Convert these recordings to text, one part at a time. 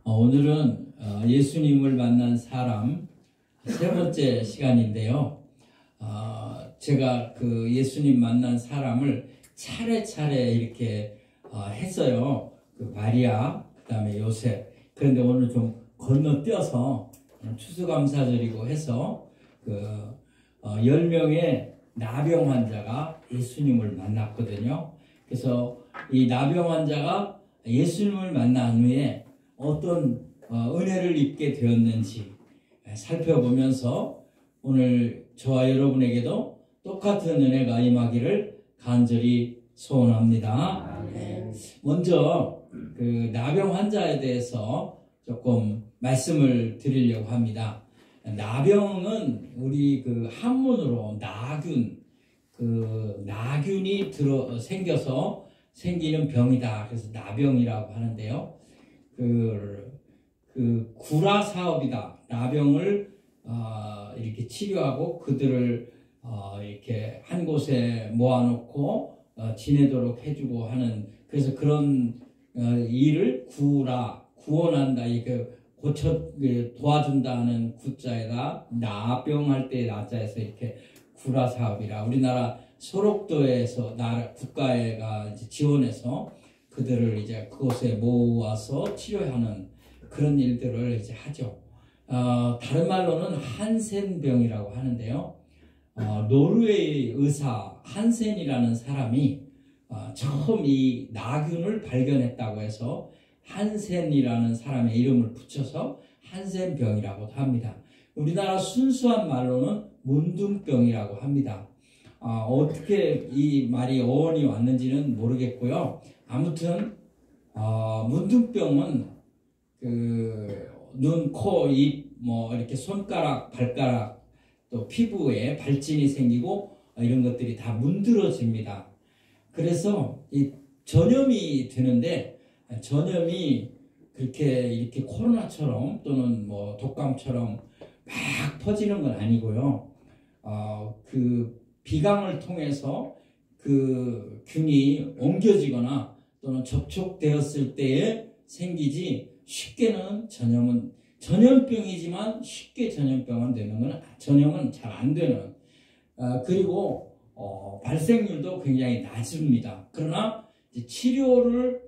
오늘은 예수님을 만난 사람 세 번째 시간인데요. 제가 그 예수님 만난 사람을 차례차례 이렇게 했어요. 그 마리아, 그 다음에 요셉. 그런데 오늘 좀 건너뛰어서 추수감사절이고 해서 그 10명의 나병 환자가 예수님을 만났거든요. 그래서 이 나병 환자가 예수님을 만난 후에 어떤 은혜를 입게 되었는지 살펴보면서 오늘 저와 여러분에게도 똑같은 은혜가 임하기를 간절히 소원합니다. 먼저 그 나병 환자에 대해서 조금 말씀을 드리려고 합니다. 나병은 우리 그 한문으로 나균, 그 나균이 생겨서 생기는 병이다. 그래서 나병이라고 하는데요. 그 구라 사업이다. 나병을 이렇게 치료하고 그들을 이렇게 한 곳에 모아놓고 지내도록 해주고 하는, 그래서 그런 일을 구원한다, 이렇게 도와준다는 구자에다 나병할 때 나자에서 이렇게 구라 사업이라, 우리나라 소록도에서 국가가 이제 지원해서 그들을 이제 그곳에 모아서 치료하는 그런 일들을 이제 하죠. 다른 말로는 한센병이라고 하는데요. 노르웨이 의사 한센이라는 사람이 처음 이 나균을 발견했다고 해서 한센이라는 사람의 이름을 붙여서 한센병이라고도 합니다. 우리나라 순수한 말로는 문둥병이라고 합니다. 어떻게 이 말이 어원이 왔는지는 모르겠고요. 아무튼 문둥병은 그 눈, 코, 입, 뭐 이렇게 손가락, 발가락, 또 피부에 발진이 생기고 이런 것들이 다 문드러집니다. 그래서 이 전염이 되는데, 전염이 그렇게 이렇게 코로나처럼 또는 뭐 독감처럼 막 퍼지는 건 아니고요. 그 비강을 통해서 그 균이 옮겨지거나 또는 접촉되었을 때에 생기지, 쉽게는 전염병이지만 쉽게 전염병은 되는 건, 전염은 잘 안 되는, 그리고 발생률도 굉장히 낮습니다. 그러나 이제 치료를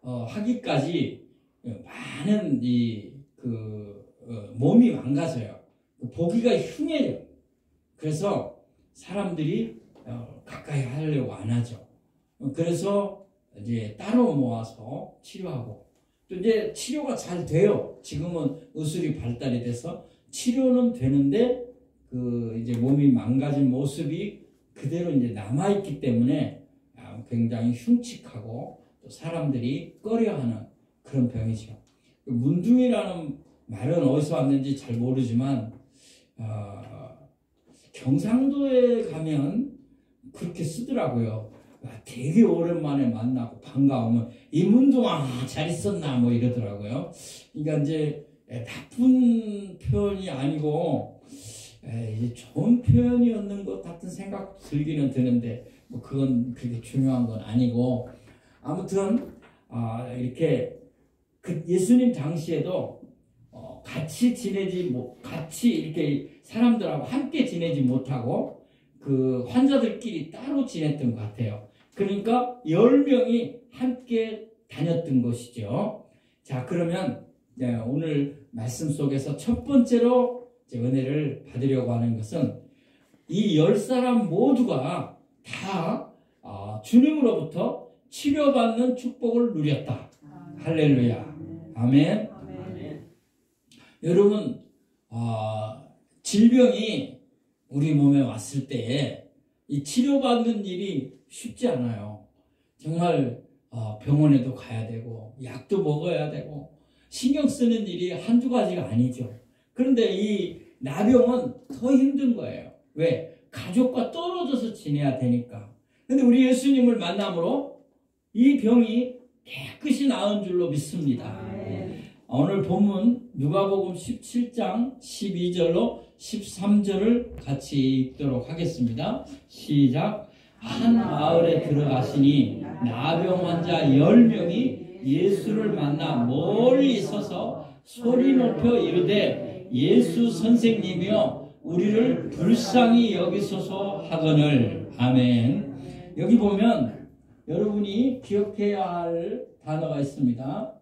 하기까지 많은 몸이 망가져요. 보기가 흉해요. 그래서 사람들이 가까이 하려고 안 하죠. 그래서 이제 따로 모아서 치료하고, 또 이제 치료가 잘 돼요. 지금은 의술이 발달이 돼서 치료는 되는데 그 이제 몸이 망가진 모습이 그대로 이제 남아있기 때문에 굉장히 흉측하고 또 사람들이 꺼려하는 그런 병이죠. 문둥이라는 말은 어디서 왔는지 잘 모르지만 경상도에 가면 그렇게 쓰더라고요. 되게 오랜만에 만나고 반가우면 이 문둥아 잘 있었나 뭐 이러더라고요. 그러니까 이제 나쁜 표현이 아니고 좋은 표현이었는 것 같은 생각 들기는 드는데 뭐 그건 그렇게 중요한 건 아니고, 아무튼 이렇게 그 예수님 당시에도 같이 이렇게 사람들하고 함께 지내지 못하고 그 환자들끼리 따로 지냈던 것 같아요. 그러니까 10명이 함께 다녔던 것이죠. 자, 그러면 오늘 말씀 속에서 첫 번째로 은혜를 받으려고 하는 것은 이 10사람 모두가 다 주님으로부터 치료받는 축복을 누렸다. 할렐루야. 아멘. 여러분, 질병이 우리 몸에 왔을 때에 이 치료받는 일이 쉽지 않아요. 정말 병원에도 가야 되고 약도 먹어야 되고 신경 쓰는 일이 한두 가지가 아니죠. 그런데 이 나병은 더 힘든 거예요. 왜? 가족과 떨어져서 지내야 되니까. 근데 우리 예수님을 만남으로 이 병이 깨끗이 나은 줄로 믿습니다. 오늘 본문 누가복음 17장 12절로 13절을 같이 읽도록 하겠습니다. 시작. 한 마을에 들어가시니 나병 환자 10명이 예수를 만나 멀리 서서 소리 높여 이르되 예수 선생님이여 우리를 불쌍히 여기소서 하거늘. 아멘. 여기 보면 여러분이 기억해야 할 단어가 있습니다.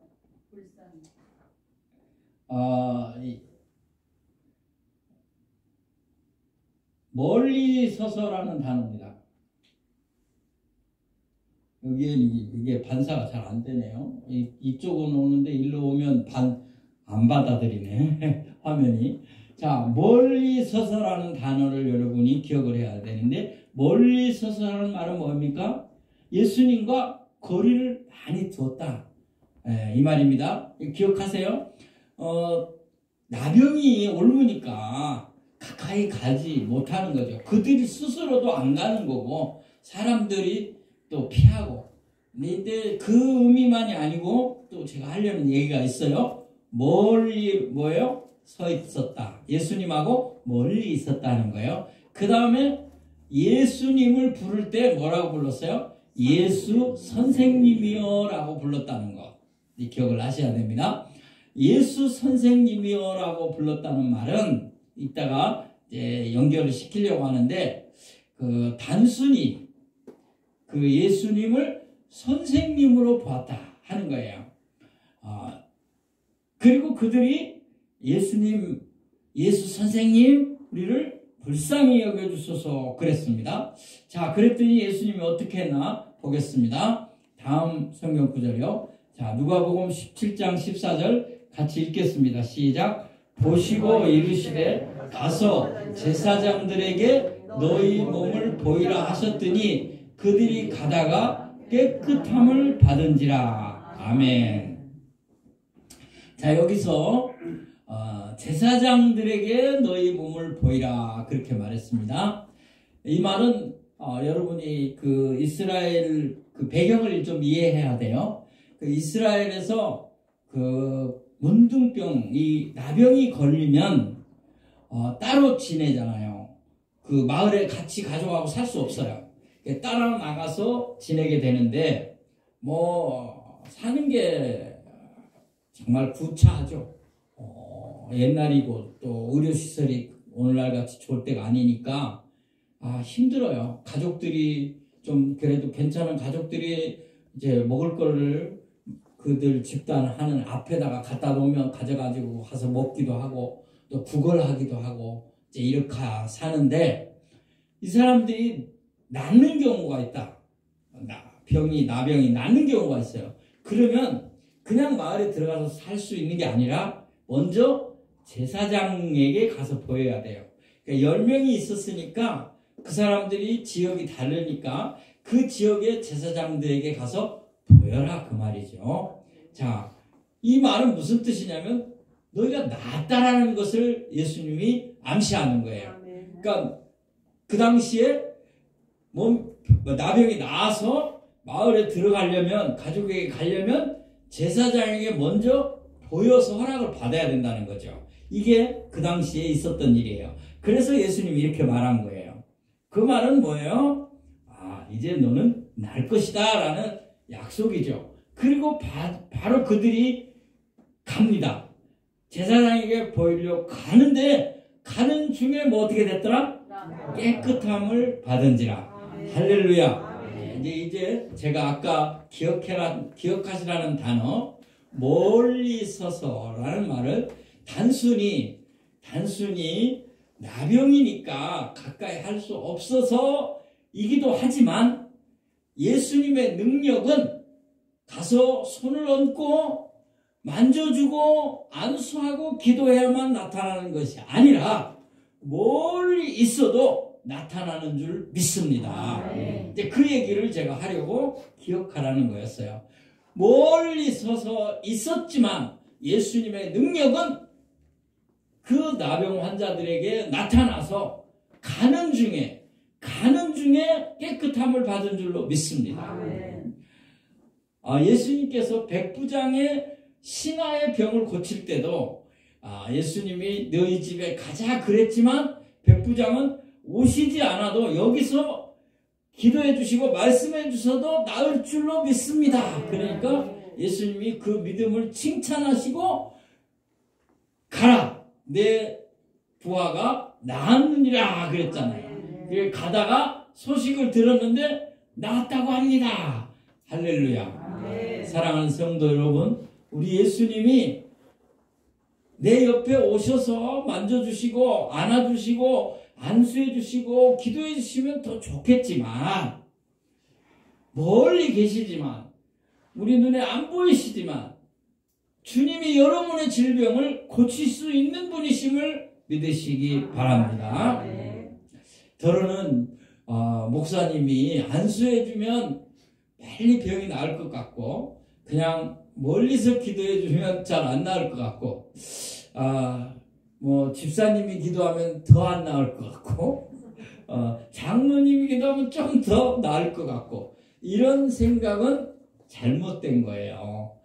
멀리 서서라는 단어입니다. 여기에 이게 반사가 잘 안 되네요. 이쪽은 오는데 일로 오면 안 받아들이네. 화면이. 자, 멀리 서서라는 단어를 여러분이 기억을 해야 되는데, 멀리 서서라는 말은 뭡니까? 예수님과 거리를 많이 두었다. 이 말입니다. 기억하세요? 나병이 옮으니까 가까이 가지 못하는 거죠. 그들이 스스로도 안 가는 거고 사람들이 또 피하고. 근데 그 의미만이 아니고 또 제가 하려는 얘기가 있어요. 멀리 뭐예요? 서 있었다. 예수님하고 멀리 있었다는 거예요. 그 다음에 예수님을 부를 때 뭐라고 불렀어요? 예수 선생님이여 라고 불렀다는 거. 이 기억을 하셔야 됩니다. 예수 선생님이여 라고 불렀다는 말은 이따가 이제 연결을 시키려고 하는데, 단순히 그 예수님을 선생님으로 보았다 하는 거예요. 그리고 그들이 예수 선생님 우리를 불쌍히 여겨주소서 그랬습니다. 자, 그랬더니 예수님이 어떻게 했나 보겠습니다. 다음 성경 구절이요. 자, 누가복음 17장 14절 같이 읽겠습니다. 시작. 보시고 이르시되 가서 제사장들에게 너희 몸을 보이라 하셨더니 그들이 가다가 깨끗함을 받은지라. 아멘. 자, 여기서 제사장들에게 너희 몸을 보이라 그렇게 말했습니다. 이 말은 여러분이 그 이스라엘 그 배경을 좀 이해해야 돼요. 그 이스라엘에서 그 문둥병, 이 나병이 걸리면 따로 지내잖아요. 그 마을에 같이 가져가고 살 수 없어요. 따라 나가서 지내게 되는데 사는 게 정말 구차하죠. 옛날이고 또 의료시설이 오늘날 같이 좋을 때가 아니니까 힘들어요. 가족들이 좀 그래도 괜찮은 가족들이 이제 먹을 거를 그들 집단 하는 앞에다가 갖다 놓으면 가져가지고 가서 먹기도 하고 또 구걸하기도 하고 이제 이렇게 사는데, 이 사람들이 낫는 경우가 있다. 나병이 낫는 경우가 있어요. 그러면 그냥 마을에 들어가서 살 수 있는 게 아니라 먼저 제사장에게 가서 보여야 돼요. 그러니까 10명이 있었으니까 그 사람들이 지역이 다르니까 그 지역의 제사장들에게 가서 보여라 그 말이죠. 자, 이 말은 무슨 뜻이냐면 너희가 낫다라는 것을 예수님이 암시하는 거예요. 그러니까 그 당시에 나병이 나아서 마을에 들어가려면, 가족에게 가려면 제사장에게 먼저 보여서 허락을 받아야 된다는 거죠. 이게 그 당시에 있었던 일이에요. 그래서 예수님이 이렇게 말한 거예요. 그 말은 뭐예요? 이제 너는 날 것이다 라는 약속이죠. 그리고 바로 그들이 갑니다. 제사장에게 보이려고 가는데 가는 중에 어떻게 됐더라? 깨끗함을 받은지라. 할렐루야. 이제 제가 아까 기억하시라는 단어, 멀리 서서라는 말을 단순히 나병이니까 가까이 할 수 없어서이기도 하지만, 예수님의 능력은 가서 손을 얹고 만져주고 안수하고 기도해야만 나타나는 것이 아니라 멀리 있어도 나타나는 줄 믿습니다. 이제 그 얘기를 제가 하려고 기억하라는 거였어요. 멀리 서서 있었지만 예수님의 능력은 그 나병 환자들에게 나타나서 가는 중에 깨끗함을 받은 줄로 믿습니다. 예수님께서 백부장의 신하의 병을 고칠 때도 예수님이 너희 집에 가자 그랬지만 백부장은 오시지 않아도 여기서 기도해 주시고 말씀해 주셔도 나을 줄로 믿습니다. 그러니까 예수님이 그 믿음을 칭찬하시고 가라 내 부하가 나았느니라 그랬잖아요. 가다가 소식을 들었는데 나았다고 합니다. 할렐루야. 사랑하는 성도 여러분, 우리 예수님이 내 옆에 오셔서 만져주시고 안아주시고 안수해주시고 기도해주시면 더 좋겠지만, 멀리 계시지만 우리 눈에 안 보이시지만 주님이 여러분의 질병을 고칠 수 있는 분이심을 믿으시기 바랍니다. 더러는 목사님이 안수해주면 빨리 병이 나을 것 같고, 그냥 멀리서 기도해주면 잘 안 나을 것 같고, 집사님이 기도하면 더 안 나을 것 같고, 장로님이 기도하면 좀 더 나을 것 같고, 이런 생각은 잘못된 거예요.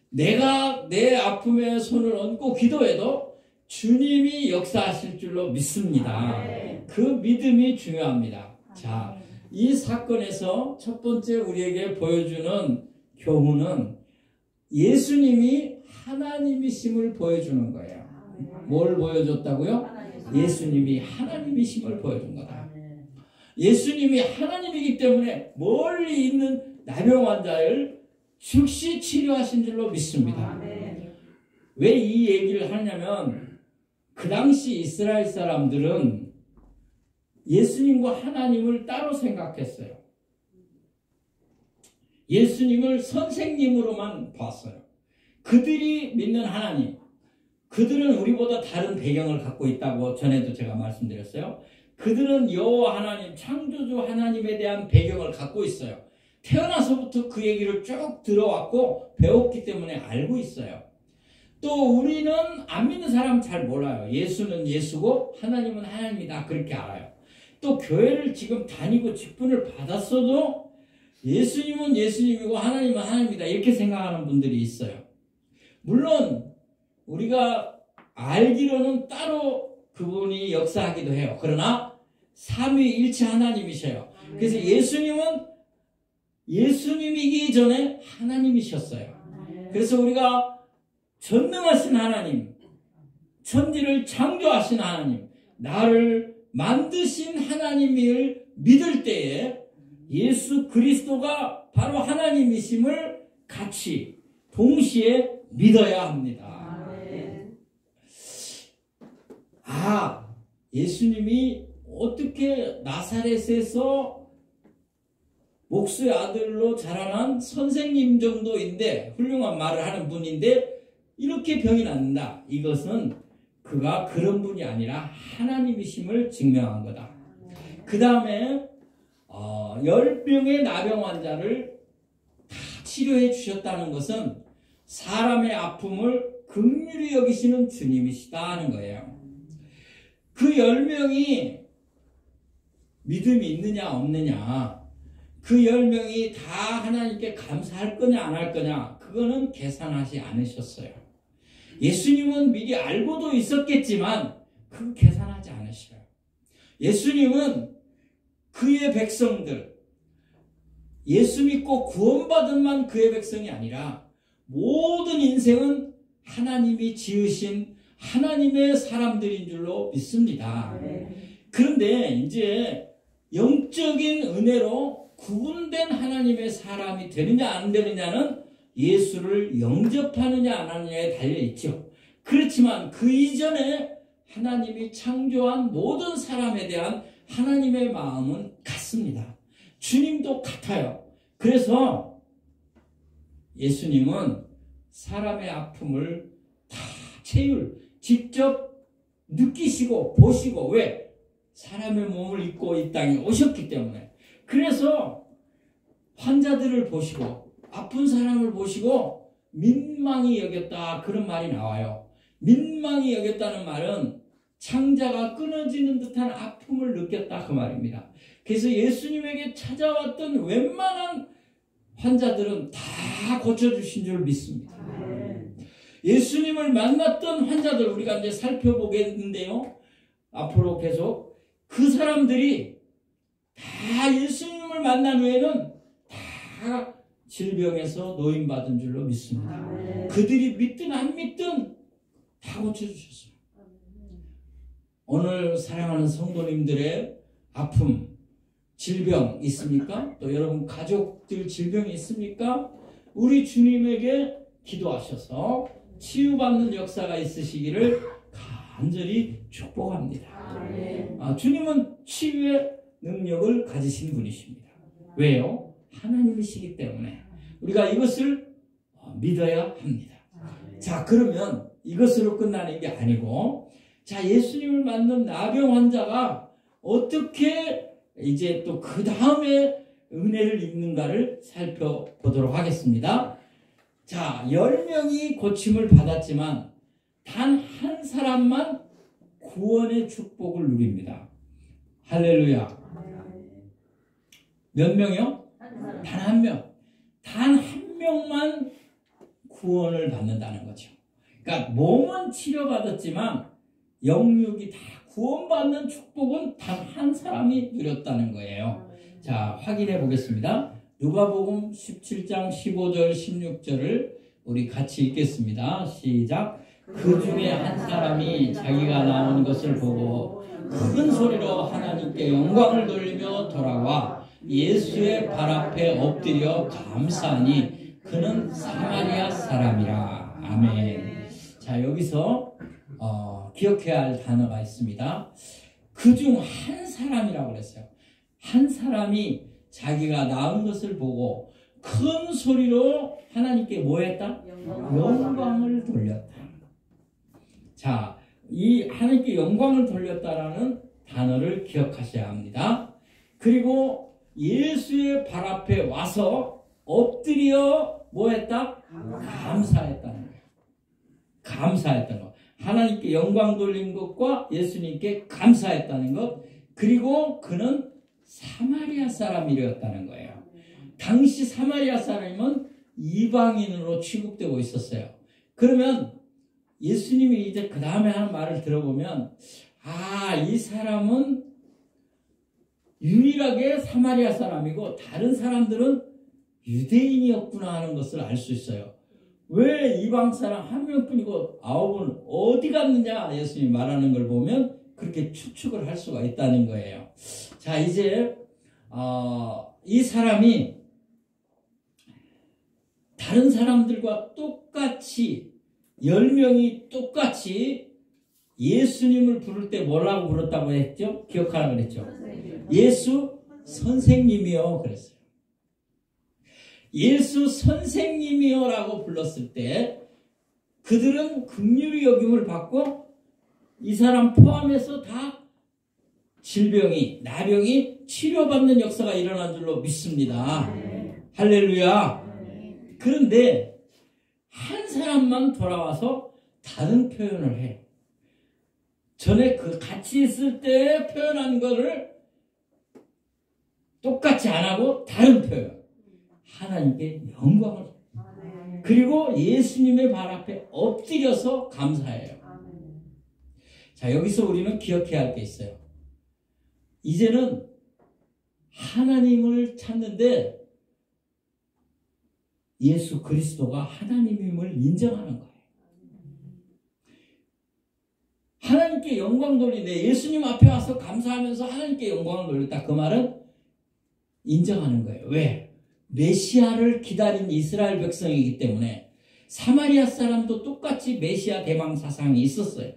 내가 내 아픔에 손을 얹고 기도해도 주님이 역사하실 줄로 믿습니다. 그 믿음이 중요합니다. 자, 이 사건에서 첫 번째 우리에게 보여주는 교훈은 예수님이 하나님이심을 보여주는 거예요. 뭘 보여줬다고요? 예수님이 하나님이심을 보여준 거다. 예수님이 하나님이기 때문에 멀리 있는 나병 환자를 즉시 치료하신 줄로 믿습니다. 왜 이 얘기를 하냐면, 그 당시 이스라엘 사람들은 예수님과 하나님을 따로 생각했어요. 예수님을 선생님으로만 봤어요. 그들이 믿는 하나님, 그들은 우리보다 다른 배경을 갖고 있다고 전에도 제가 말씀드렸어요. 그들은 여호와 하나님, 창조주 하나님에 대한 배경을 갖고 있어요. 태어나서부터 그 얘기를 쭉 들어왔고 배웠기 때문에 알고 있어요. 또 우리는 안 믿는 사람 잘 몰라요. 예수는 예수고 하나님은 하나님이다, 그렇게 알아요. 또 교회를 지금 다니고 직분을 받았어도 예수님은 예수님이고 하나님은 하나님이다, 이렇게 생각하는 분들이 있어요. 물론 우리가 알기로는 따로 그분이 역사하기도 해요. 그러나 삼위일체 하나님이셔요. 그래서 예수님은 예수님이기 전에 하나님이셨어요. 그래서 우리가 전능하신 하나님, 천지를 창조하신 하나님, 나를 만드신 하나님을 믿을 때에 예수 그리스도가 바로 하나님이심을 같이 동시에 믿어야 합니다. 예수님이 어떻게 나사렛에서 목수의 아들로 자라난 선생님 정도인데, 훌륭한 말을 하는 분인데 이렇게 병이 낫는다. 이것은 그가 그런 분이 아니라 하나님이심을 증명한 거다. 그 다음에 10명의 나병 환자를 다 치료해 주셨다는 것은 사람의 아픔을 긍휼히 여기시는 주님이시다 하는 거예요. 그 10명이 믿음이 있느냐 없느냐, 그 10명이 다 하나님께 감사할 거냐 안 할 거냐, 그거는 계산하지 않으셨어요. 예수님은 미리 알고도 있었겠지만 그거 계산하지 않으셔요. 예수님은 그의 백성들, 예수 믿고 구원받은만 그의 백성이 아니라 모든 인생은 하나님이 지으신 하나님의 사람들인 줄로 믿습니다. 그런데 이제 영적인 은혜로 구분된 하나님의 사람이 되느냐 안 되느냐는 예수를 영접하느냐 안 하느냐에 달려있죠. 그렇지만 그 이전에 하나님이 창조한 모든 사람에 대한 하나님의 마음은 같습니다. 주님도 같아요. 그래서 예수님은 사람의 아픔을 다 직접 느끼시고 보시고, 왜? 사람의 몸을 입고 이 땅에 오셨기 때문에. 그래서 환자들을 보시고 아픈 사람을 보시고 민망히 여겼다, 그런 말이 나와요. 민망히 여겼다는 말은 창자가 끊어지는 듯한 아픔을 느꼈다, 그 말입니다. 그래서 예수님에게 찾아왔던 웬만한 환자들은 다 고쳐주신 줄 믿습니다. 예수님을 만났던 환자들 우리가 이제 살펴보겠는데요, 앞으로 계속 그 사람들이 다 예수님을 만난 후에는 다 질병에서 노인받은 줄로 믿습니다. 그들이 믿든 안 믿든 다 고쳐주셨어요. 오늘 사랑하는 성도님들의 아픔, 질병 있습니까? 또 여러분 가족들 질병이 있습니까? 우리 주님에게 기도하셔서 치유받는 역사가 있으시기를 간절히 축복합니다. 주님은 치유의 능력을 가지신 분이십니다. 왜요? 하나님이시기 때문에 우리가 이것을 믿어야 합니다. 자, 그러면 이것으로 끝나는 게 아니고, 자, 예수님을 만난 나병 환자가 어떻게 이제 또 그 다음에 은혜를 입는가를 살펴보도록 하겠습니다. 자, 10명이 고침을 받았지만 단 한 사람만 구원의 축복을 누립니다. 할렐루야. 몇 명이요? 단 한 명. 단 한 명만 구원을 받는다는 거죠. 그러니까 몸은 치료받았지만 영육이 다 구원받는 축복은 단 한 사람이 누렸다는 거예요. 자, 확인해 보겠습니다. 누가복음 17장 15절 16절을 우리 같이 읽겠습니다. 시작. 그 중에 한 사람이 자기가 나온 것을 보고 큰 소리로 하나님께 영광을 돌리며 돌아와 예수의 발 앞에 엎드려 감사하니 그는 사마리아 사람이라. 아멘. 자, 여기서 기억해야 할 단어가 있습니다. 그중 한 사람이라고 그랬어요. 한 사람이 자기가 낳은 것을 보고 큰 소리로 하나님께 뭐 했다? 영광을 돌렸다. 자, 이 하나님께 영광을 돌렸다라는 단어를 기억하셔야 합니다. 그리고 예수의 발 앞에 와서 엎드려 뭐 했다? 감사했다는 거예요. 감사했다는 거. 하나님께 영광 돌린 것과 예수님께 감사했다는 것, 그리고 그는 사마리아 사람이었다는 거예요. 당시 사마리아 사람은 이방인으로 취급되고 있었어요. 그러면 예수님이 이제 그 다음에 하는 말을 들어보면, 이 사람은 유일하게 사마리아 사람이고 다른 사람들은 유대인이었구나 하는 것을 알 수 있어요. 왜 이방 사람 한 명뿐이고 9은 어디 갔느냐 예수님이 말하는 걸 보면 그렇게 추측을 할 수가 있다는 거예요. 자, 이제 이 사람이 다른 사람들과 똑같이 10명이 똑같이 예수님을 부를 때 뭐라고 불렀다고 했죠? 기억하라 그랬죠? 예수 선생님이요 그랬어요. 예수 선생님이요 라고 불렀을 때 그들은 긍휼히 여김을 받고 이 사람 포함해서 다 질병이, 나병이 치료받는 역사가 일어난 줄로 믿습니다. 할렐루야. 그런데 한 사람만 돌아와서 다른 표현을 해. 전에 그 같이 있을 때 표현한 거를 똑같이 안 하고 다른 표현. 하나님께 영광을. 그리고 예수님의 발 앞에 엎드려서 감사해요. 자, 여기서 우리는 기억해야 할 게 있어요. 이제는 하나님을 찾는데 예수 그리스도가 하나님임을 인정하는 거예요. 하나님께 영광 돌리는데 예수님 앞에 와서 감사하면서 하나님께 영광을 돌렸다. 그 말은 인정하는 거예요. 왜? 메시아를 기다린 이스라엘 백성이기 때문에. 사마리아 사람도 똑같이 메시아 대망 사상이 있었어요.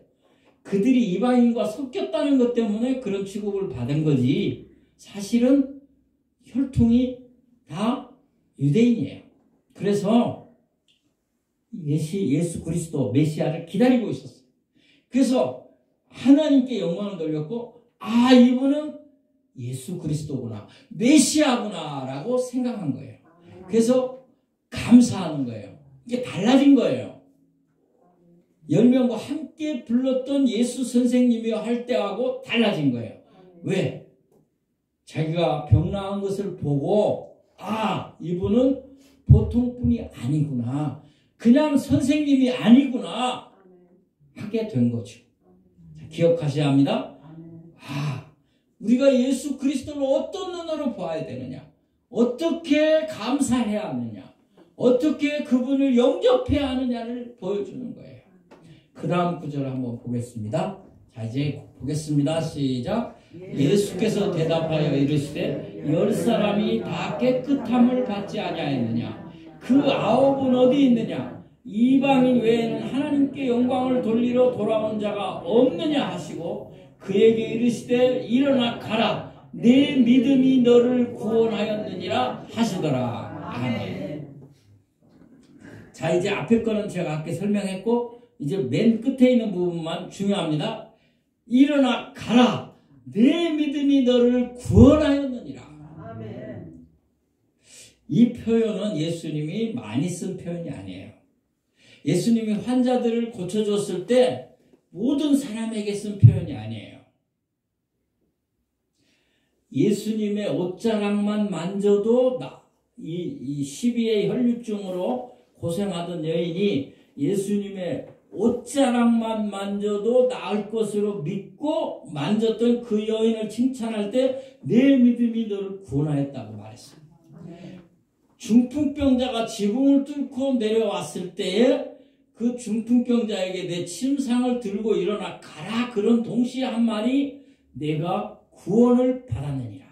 그들이 이방인과 섞였다는 것 때문에 그런 취급을 받은 거지 사실은 혈통이 다 유대인이에요. 그래서 예수 그리스도 메시아를 기다리고 있었어요. 그래서 하나님께 영광을 돌렸고 이분은 예수 그리스도구나, 메시아구나 라고 생각한 거예요. 그래서 감사하는 거예요. 이게 달라진 거예요. 10명과 함께 불렀던 예수 선생님이여 할 때하고 달라진 거예요. 왜? 자기가 병 나은 것을 보고 이분은 보통 분이 아니구나, 그냥 선생님이 아니구나 하게 된 거죠. 자, 기억하셔야 합니다. 우리가 예수 그리스도를 어떤 눈으로 보아야 되느냐, 어떻게 감사해야 하느냐, 어떻게 그분을 영접해야 하느냐를 보여주는 거예요. 그 다음 구절 한번 보겠습니다. 자, 이제 보겠습니다. 시작. 예수께서 대답하여 이르시되 10사람이 다 깨끗함을 받지 아니하였느냐? 그 9은 어디 있느냐? 이방인 외에는 하나님께 영광을 돌리러 돌아온 자가 없느냐 하시고 그에게 이르시되 일어나 가라. 내 믿음이 너를 구원하였느니라 하시더라. 아멘. 자, 이제 앞에 거는 제가 아까 설명했고 이제 맨 끝에 있는 부분만 중요합니다. 일어나 가라. 내 믿음이 너를 구원하였느니라. 아멘. 이 표현은 예수님이 많이 쓴 표현이 아니에요. 예수님이 환자들을 고쳐줬을 때 모든 사람에게 쓴 표현이 아니에요. 예수님의 옷자락만 만져도 이 12의 혈류증으로 고생하던 여인이 예수님의 옷자락만 만져도 나을 것으로 믿고 만졌던 그 여인을 칭찬할 때 내 믿음이 너를 구원하였다고 말했어요. 중풍병자가 지붕을 뚫고 내려왔을 때에 그 중풍병자에게 내 침상을 들고 일어나 가라. 그런 동시에 한 말이 내가 구원을 받았느니라.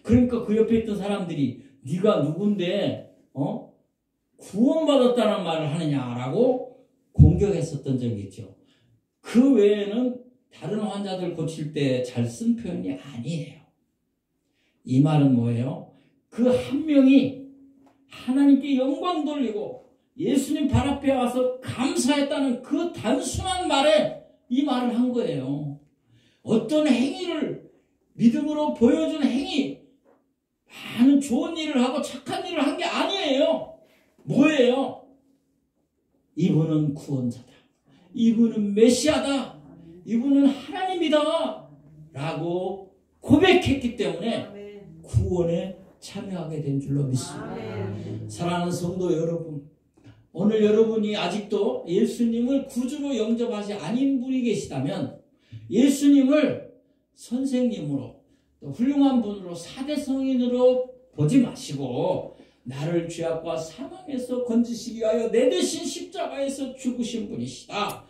그러니까 그 옆에 있던 사람들이 네가 누군데 구원받았다는 말을 하느냐라고 공격했었던 적이 있죠. 그 외에는 다른 환자들 고칠 때 잘 쓴 표현이 아니에요. 이 말은 뭐예요? 그 한 명이 하나님께 영광 돌리고 예수님 발 앞에 와서 감사했다는 그 단순한 말에 이 말을 한 거예요. 어떤 행위를 믿음으로 보여준 행위, 많은 좋은 일을 하고 착한 일을 한 게 아니에요. 뭐예요? 이분은 구원자다. 이분은 메시아다. 이분은 하나님이다. 라고 고백했기 때문에 구원에 참여하게 된 줄로 믿습니다. 사랑하는 성도 여러분, 오늘 여러분이 아직도 예수님을 구주로 영접하지 않은 분이 계시다면 예수님을 선생님으로 또 훌륭한 분으로 사대 성인으로 보지 마시고 나를 죄악과 사망에서 건지시기 위하여 내 대신 십자가에서 죽으신 분이시다.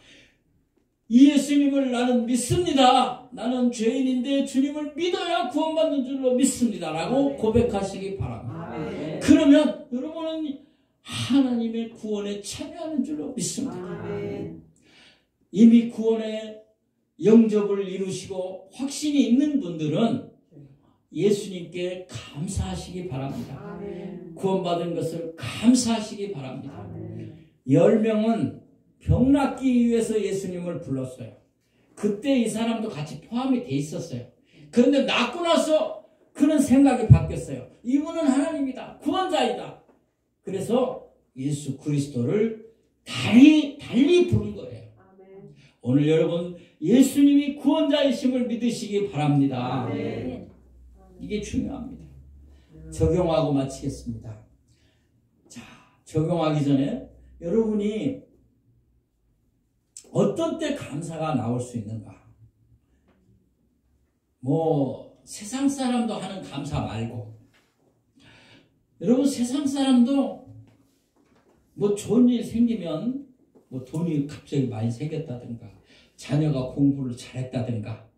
이 예수님을 나는 믿습니다. 나는 죄인인데 주님을 믿어야 구원받는 줄로 믿습니다. 라고 고백하시기 바랍니다. 그러면 여러분은 하나님의 구원에 참여하는 줄로 믿습니다. 이미 구원의 영접을 이루시고 확신이 있는 분들은 예수님께 감사하시기 바랍니다. 구원받은 것을 감사하시기 바랍니다. 10명은 병 낫기 위해서 예수님을 불렀어요. 그때 이 사람도 같이 포함이 돼 있었어요. 그런데 낫고 나서 그는 생각이 바뀌었어요. 이분은 하나님이다. 구원자이다. 그래서 예수 그리스도를 달리 부른 거예요. 오늘 여러분 예수님이 구원자이심을 믿으시기 바랍니다. 이게 중요합니다. 적용하고 마치겠습니다. 자, 적용하기 전에 여러분이 어떤 때 감사가 나올 수 있는가? 세상 사람도 하는 감사 말고 여러분 세상 사람도 좋은 일 생기면 돈이 갑자기 많이 생겼다든가 자녀가 공부를 잘했다든가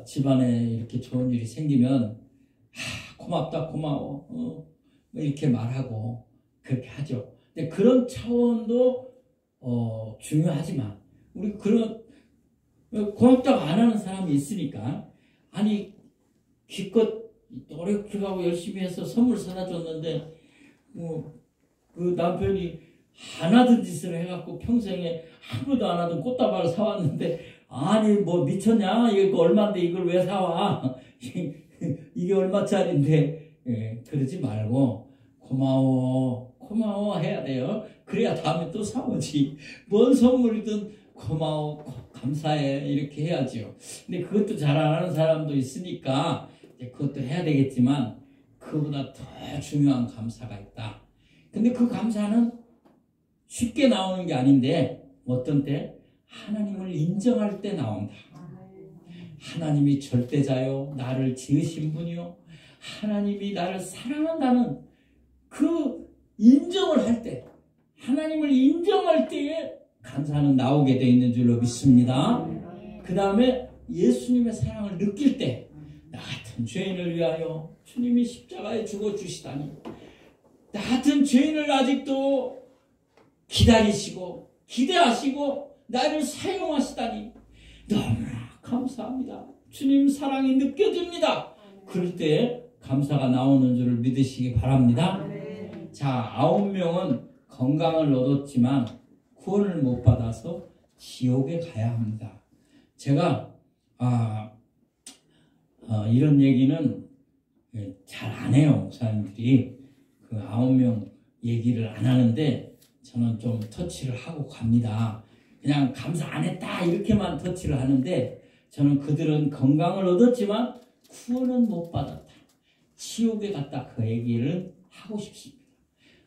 집안에 이렇게 좋은 일이 생기면 고맙다 고마워 이렇게 말하고 그렇게 하죠. 근데 그런 차원도 중요하지만 우리 그런 고맙다고 안 하는 사람이 있으니까 기껏 노력하고 열심히 해서 선물 사다 줬는데 그 남편이 안 하던 짓을 해갖고 평생에 한 번도 안 하던 꽃다발을 사왔는데 미쳤냐? 이거 얼마인데 이걸 왜 사와? 이게 얼마짜리인데 그러지 말고 고마워 해야 돼요. 그래야 다음에 또 사오지. 뭔 선물이든 고마워 감사해 이렇게 해야죠. 근데 그것도 잘 안 하는 사람도 있으니까 그것도 해야 되겠지만 그보다 더 중요한 감사가 있다. 근데 그 감사는 쉽게 나오는 게 아닌데 어떤 때 하나님을 인정할 때 나온다. 하나님이 절대자요 나를 지으신 분이요 하나님이 나를 사랑한다는 그 인정을 할 때, 하나님을 인정할 때에 감사는 나오게 되어 있는 줄로 믿습니다. 그 다음에 예수님의 사랑을 느낄 때, 나 같은 죄인을 위하여 주님이 십자가에 죽어주시다니, 나 같은 죄인을 아직도 기다리시고 기대하시고 나를 사용하시다니 너무나 감사합니다. 주님 사랑이 느껴집니다. 그럴 때 감사가 나오는 줄을 믿으시기 바랍니다. 자, 9명은 건강을 얻었지만 구원을 못 받아서 지옥에 가야 합니다. 제가 이런 얘기는 잘 안 해요. 목사님들이 그 9명 얘기를 안 하는데 저는 좀 터치를 하고 갑니다. 그냥 감사 안 했다 이렇게만 터치를 하는데 저는 그들은 건강을 얻었지만 구원은 못 받았다, 지옥에 갔다, 그 얘기를 하고 싶습니다.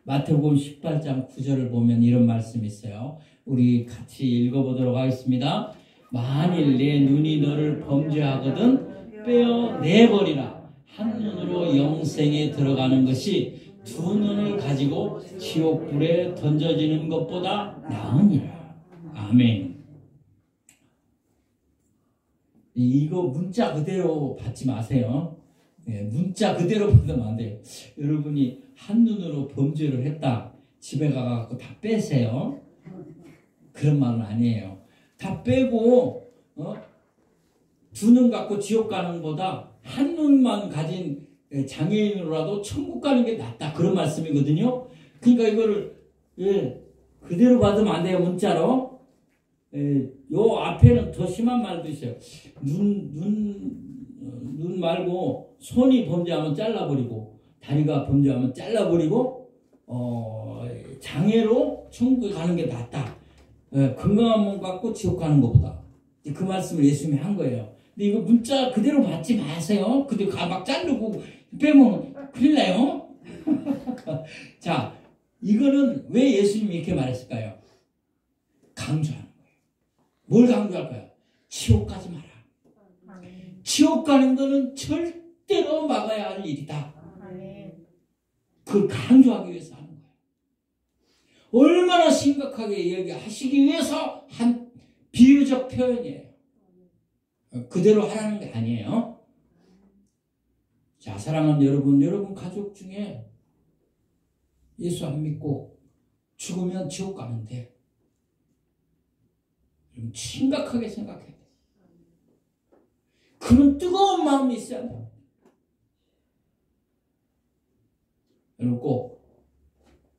마태복음 18장 9절을 보면 이런 말씀이 있어요. 우리 같이 읽어보도록 하겠습니다. 만일 내 눈이 너를 범죄하거든 빼어내버리라. 한 눈으로 영생에 들어가는 것이 두 눈을 가지고 지옥불에 던져지는 것보다 나으니라. 아멘. 이거 문자 그대로 받지 마세요. 문자 그대로 받으면 안 돼요. 여러분이 한눈으로 범죄를 했다, 집에 가서 다 빼세요. 그런 말은 아니에요. 다 빼고 두 눈 갖고 지옥 가는 것보다 한 눈만 가진 장애인으로라도 천국 가는 게 낫다, 그런 말씀이거든요. 그러니까 이거를 그대로 받으면 안 돼요. 문자로. 요 앞에는 더 심한 말도 있어요. 눈 말고 손이 범죄하면 잘라버리고, 다리가 범죄하면 잘라버리고, 장애로 천국에 가는 게 낫다. 건강한 몸 갖고 지옥 가는 것보다. 그 말씀을 예수님이 한 거예요. 근데 이거 문자 그대로 받지 마세요. 근데 막 자르고 빼면 큰일 나요. 자, 이거는 왜 예수님이 이렇게 말했을까요? 강조하는 거예요. 뭘 강조할까요? 지옥 가지 마라. 지옥 가는 거는 절대로 막아야 할 일이다. 그걸 강조하기 위해서 하는 거예요. 얼마나 심각하게 얘기하시기 위해서 한 비유적 표현이에요. 그대로 하라는 게 아니에요. 자, 사랑하는 여러분 가족 중에 예수 안 믿고 죽으면 지옥 가는데 심각하게 생각해야 돼요. 그런 뜨거운 마음이 있어야 돼요. 여러분 꼭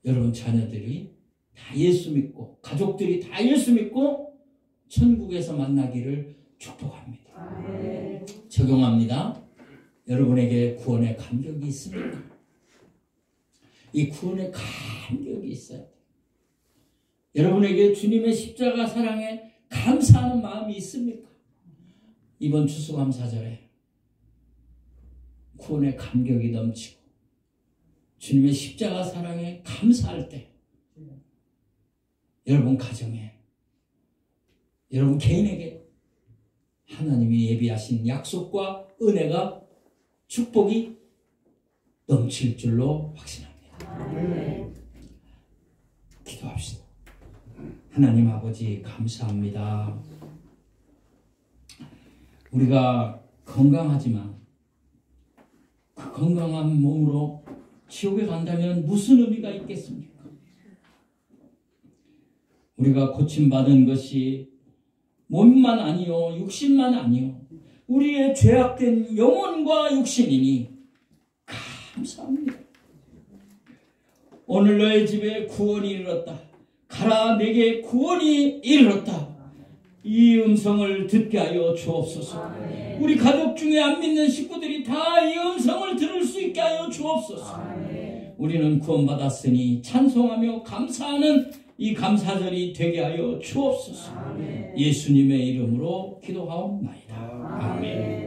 여러분 자녀들이 다 예수 믿고, 가족들이 다 예수 믿고 천국에서 만나기를 축복합니다. 적용합니다. 여러분에게 구원의 감격이 있습니까? 이 구원의 감격이 있어야 돼요. 여러분에게 주님의 십자가 사랑에 감사하는 마음이 있습니까? 이번 추수감사절에 구원의 감격이 넘치고 주님의 십자가 사랑에 감사할 때 여러분 가정에, 여러분 개인에게 하나님이 예비하신 약속과 은혜가, 축복이 넘칠 줄로 확신합니다. 기도합시다. 하나님 아버지 감사합니다. 우리가 건강하지만 그 건강한 몸으로 지옥에 간다면 무슨 의미가 있겠습니까? 우리가 고침받은 것이 몸만 아니요 육신만 아니요 우리의 죄악된 영혼과 육신이니 감사합니다. 오늘 너의 집에 구원이 이르렀다. 가라, 내게 구원이 이르렀다. 이 음성을 듣게 하여 주옵소서. 우리 가족 중에 안 믿는 식구들이 다 이 음성을 들을 수 있게 하여 주옵소서. 우리는 구원받았으니 찬송하며 감사하는 이 감사절이 되게 하여 주옵소서. 예수님의 이름으로 기도하옵나이다. 아멘.